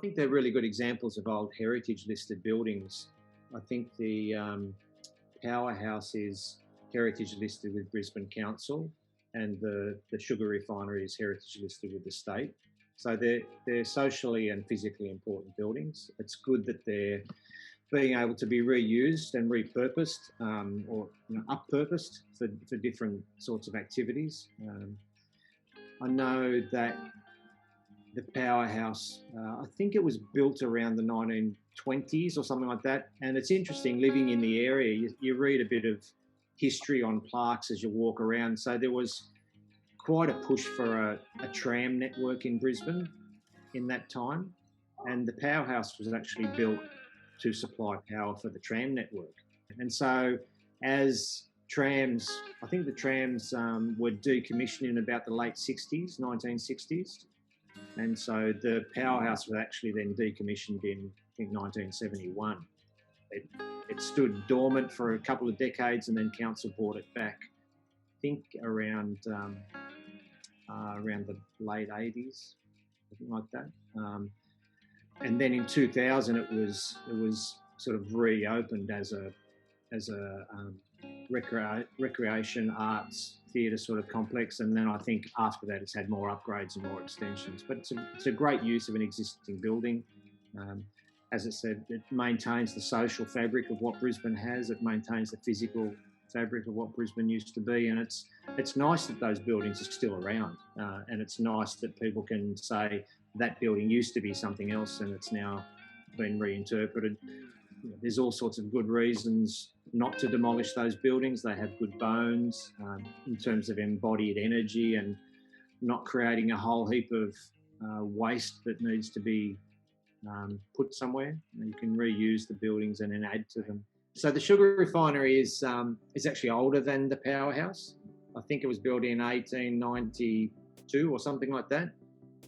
think they're really good examples of old heritage listed buildings. I think the Powerhouse is heritage listed with Brisbane Council, and the Sugar Refinery is heritage listed with the state. So they're socially and physically important buildings. It's good that they're being able to be reused and repurposed, or up-purposed for different sorts of activities. I know that the Powerhouse, I think it was built around the 1920s or something like that. And it's interesting living in the area, you read a bit of history on plaques as you walk around. So there was quite a push for a tram network in Brisbane in that time. And the Powerhouse was actually built to supply power for the tram network. And so as trams, I think the trams were decommissioned in about the late 60s, 1960s. And so the Powerhouse was actually then decommissioned in, I think, 1971. It stood dormant for a couple of decades, and then council bought it back, I think around the late 80s, something like that. And then in 2000, it was sort of reopened as a recreation arts theatre sort of complex, and then I think after that it's had more upgrades and more extensions. But it's a great use of an existing building. As I said, it maintains the social fabric of what Brisbane has. It maintains the physical fabric of what Brisbane used to be, and it's nice that those buildings are still around, and it's nice that people can say that building used to be something else and it's now been reinterpreted. There's all sorts of good reasons not to demolish those buildings. They have good bones in terms of embodied energy and not creating a whole heap of waste that needs to be put somewhere. You can reuse the buildings and then add to them. So the Sugar Refinery is actually older than the Powerhouse. I think it was built in 1892 or something like that,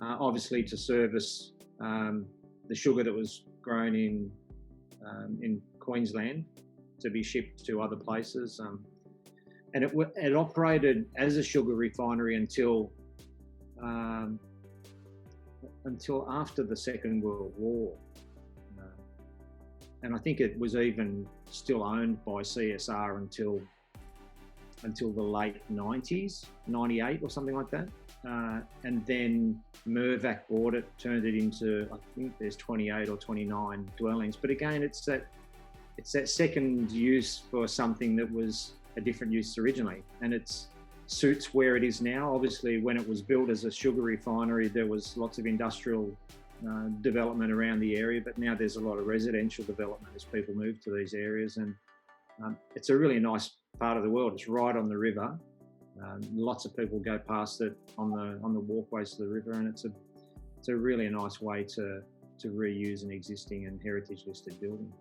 obviously to service the sugar that was grown in Queensland to be shipped to other places. And it operated as a sugar refinery until after the Second World War. And I think it was even still owned by CSR until the late 90s, 98 or something like that. And then Mirvac bought it, turned it into, I think there's 28 or 29 dwellings. But again, it's that second use for something that was a different use originally. And it suits where it is now. Obviously, when it was built as a sugar refinery, there was lots of industrial development around the area, but now there's a lot of residential development as people move to these areas. And it's a really nice part of the world. It's right on the river. Lots of people go past it on the walkways to the river, and it's a really nice way to reuse an existing and heritage listed building.